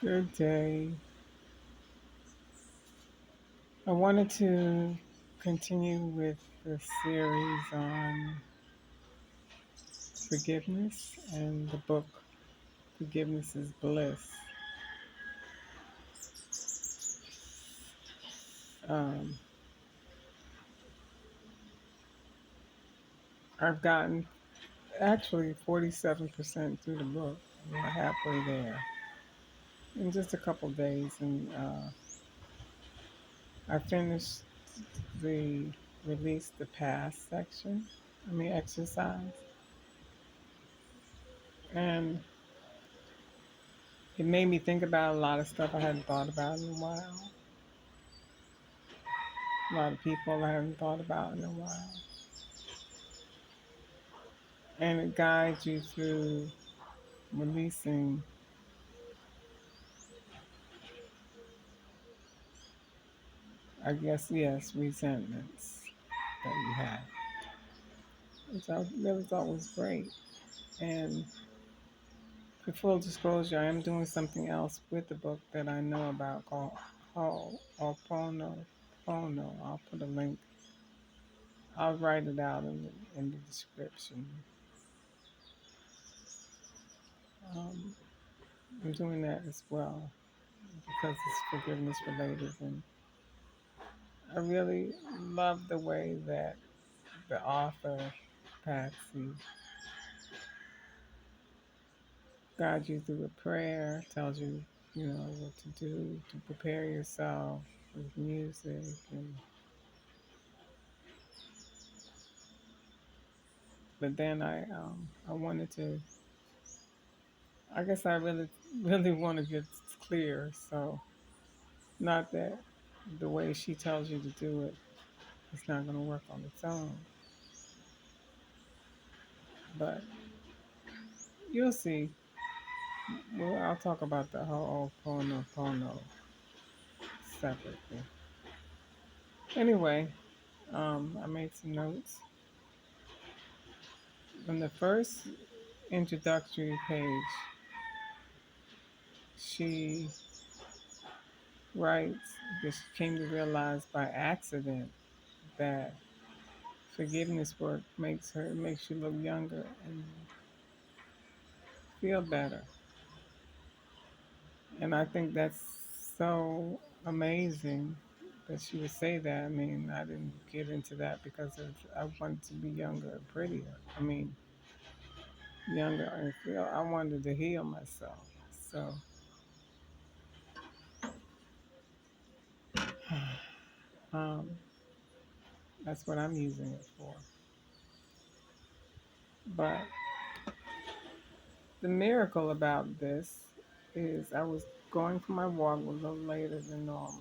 Good day. I wanted to continue with the series on forgiveness and the book Forgiveness is Bliss. Um, I've gotten actually 47% through the book. We're halfway there in just a couple days, and I finished the release the past section. Exercise, and it made me think about a lot of stuff I hadn't thought about in a while. A lot of people I haven't thought about in a while. And it guides you through releasing, I guess, yes, resentments that you have, which I really thought was great. And for full disclosure, I am doing something else with the book that I know about called Ho'oponopono. I'll put a link. I'll write it out in the description. Um, I'm doing that as well because it's forgiveness related, and I really love the way that the author, Patsy, guides you through a prayer, tells you, what to do to prepare yourself with music. And but then I wanted to, I guess I really really want to get clear. So not that the way she tells you to do it, it's not going to work on its own, but you'll see. Well, I'll talk about the whole Ho'oponopono separately. Anyway, I made some notes. On the first introductory page, she writes that she came to realize by accident that forgiveness work makes you look younger and feel better. And I think that's so amazing that she would say that. I didn't get into that because I wanted to be younger and prettier. Younger and feel I wanted to heal myself. So um, that's what I'm using it for. But the miracle about this is I was going for my walk a little later than normal,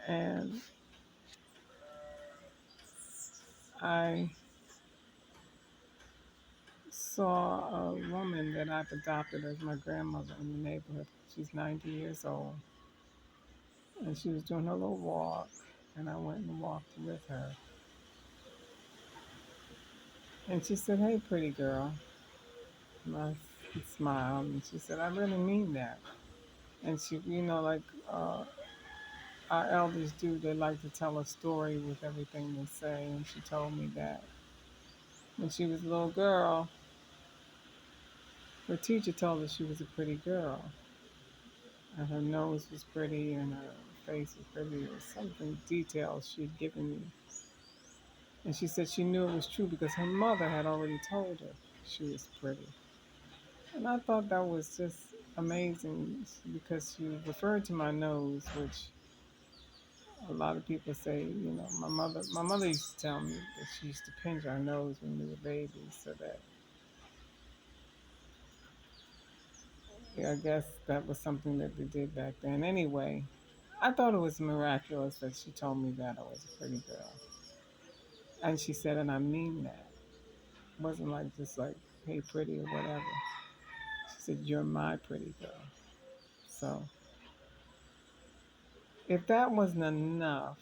and I saw a woman that I've adopted as my grandmother in the neighborhood. She's 90 years old, and she was doing her little walk, and I went and walked with her. And she said, "Hey, pretty girl." And I smiled, and she said, "I really mean that." And she, like our elders do, they like to tell a story with everything they say. And she told me that when she was a little girl, her teacher told her she was a pretty girl, and her nose was pretty, and her face was pretty, or something details she'd given me. And she said she knew it was true because her mother had already told her she was pretty. And I thought that was just amazing because she referred to my nose, which a lot of people say, my mother used to tell me that she used to pinch our nose when we were babies, so that, yeah, I guess that was something that they did back then. Anyway, I thought it was miraculous that she told me that I was a pretty girl. And she said, and I mean that. It wasn't like just like, hey, pretty or whatever. She said, you're my pretty girl. So if that wasn't enough,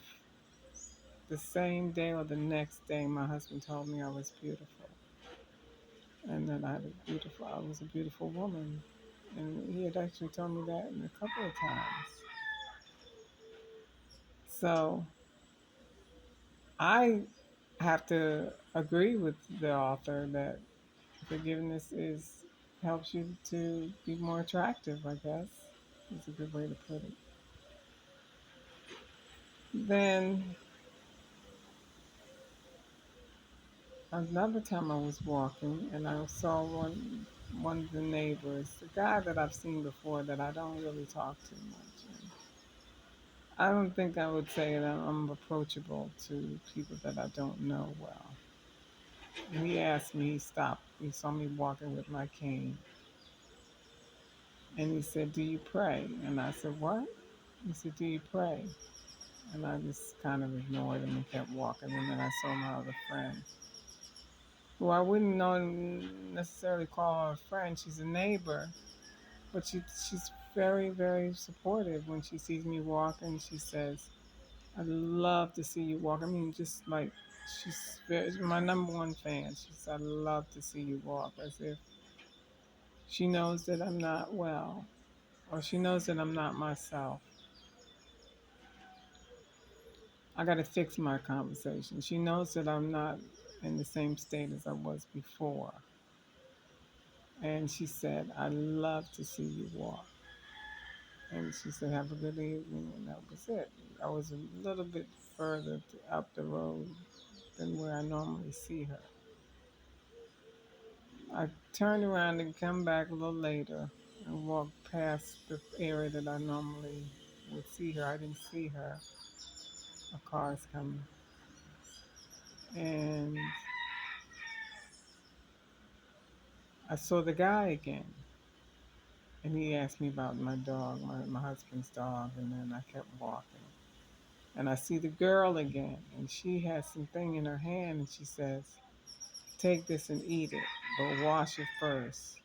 the same day or the next day, my husband told me I was beautiful. and that I was a beautiful woman. And he had actually told me that in a couple of times. So I have to agree with the author that forgiveness is helps you to be more attractive, I guess. Is a good way to put it. Then another time I was walking and I saw one of the neighbors, the guy that I've seen before that I don't really talk to much. And I don't think I would say that I'm approachable to people that I don't know well. And he asked me, he stopped, he saw me walking with my cane, and he said, "Do you pray?" And I said, "What?" He said, "Do you pray?" And I just kind of ignored him and kept walking. And then I saw my other friend, who I wouldn't know necessarily call her a friend. She's a neighbor, but she's very, very supportive. When she sees me walking, she says, "I'd love to see you walk." I mean, just like she's my number one fan. She said, "I'd love to see you walk," as if she knows that I'm not well, or she knows that I'm not myself. I got to fix my conversation. She knows that I'm not in the same state as I was before. And she said, "I love to see you walk." And she said, "Have a good evening." And that was it. I was a little bit further up the road than where I normally see her. I turned around and come back a little later and walked past the area that I normally would see her. I didn't see her. A car's coming. And I saw the guy again. And he asked me about my dog, my husband's dog. And then I kept walking. And I see the girl again. And she has something in her hand. And she says, "Take this and eat it, but wash it first."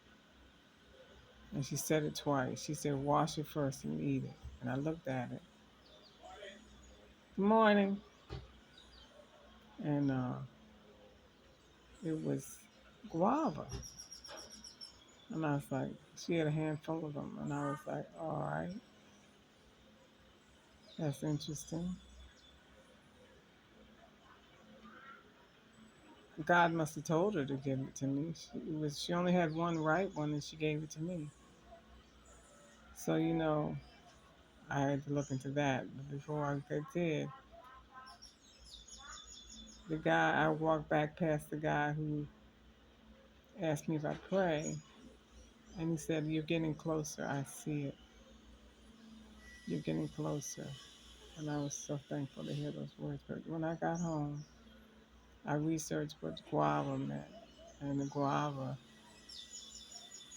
And she said it twice. She said, "Wash it first and eat it." And I looked at it. "Good morning." And it was guava. And I was like, she had a handful of them. And I was like, all right, that's interesting. God must have told her to give it to me. She only had one ripe one and she gave it to me. So, I had to look into that. But before I did, I walked back past the guy who asked me if I pray. And he said, "You're getting closer. I see it. You're getting closer." And I was so thankful to hear those words. But when I got home, I researched what guava meant. And the guava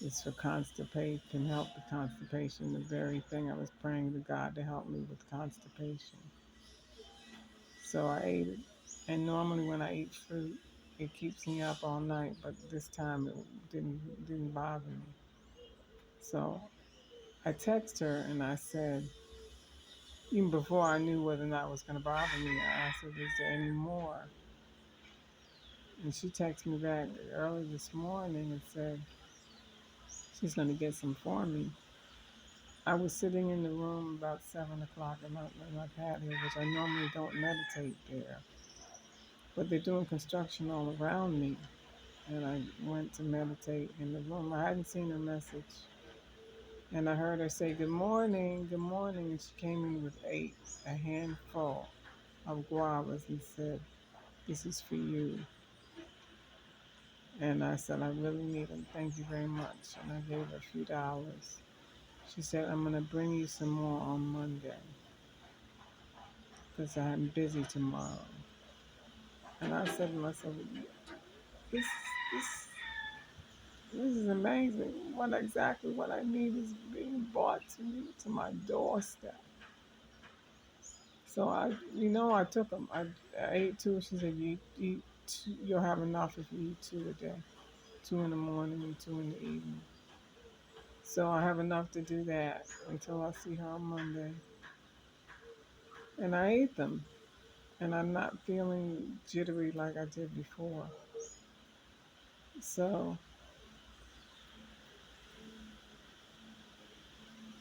is for constipation, can help with constipation, the very thing I was praying to God to help me with constipation. So I ate it. And normally when I eat fruit, it keeps me up all night, but this time it didn't bother me. So I texted her and I said, even before I knew whether or not it was going to bother me, I asked her, "Is there any more?" And she texted me back early this morning and said she's going to get some for me. I was sitting in the room about 7 o'clock in my patio, which I normally don't meditate there. But they're doing construction all around me. And I went to meditate in the room. I hadn't seen her message. And I heard her say, "Good morning, good morning." And she came in with a handful of guavas and said, "This is for you." And I said, "I really need them. Thank you very much." And I gave her a few dollars. She said, "I'm going to bring you some more on Monday because I'm busy tomorrow." And I said to myself, this, this, this is amazing. What I need is being brought to me, to my doorstep. So I took them. I ate two. She said, "You eat two, you'll have enough if you eat two a day, two in the morning and two in the evening." So I have enough to do that until I see her on Monday. And I ate them. And I'm not feeling jittery like I did before. So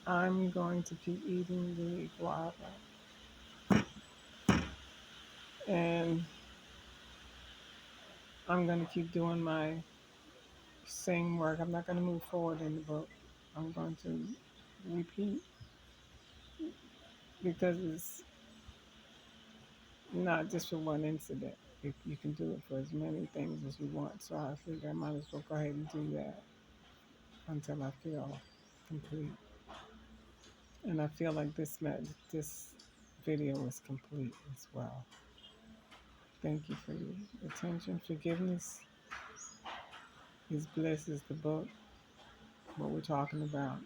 I'm going to keep eating the guava and I'm going to keep doing my same work. I'm not going to move forward in the book. I'm going to repeat because it's not just for one incident. You can do it for as many things as you want. So I figure I might as well go ahead and do that until I feel complete. And I feel like this video is complete as well. Thank you for your attention. Forgiveness is bliss is the book. What we're talking about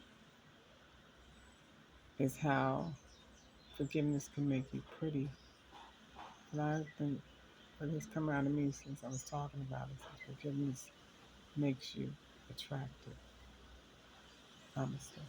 is how forgiveness can make you pretty. And I think what has come out of me since I was talking about it is forgiveness makes you attractive. Namaste.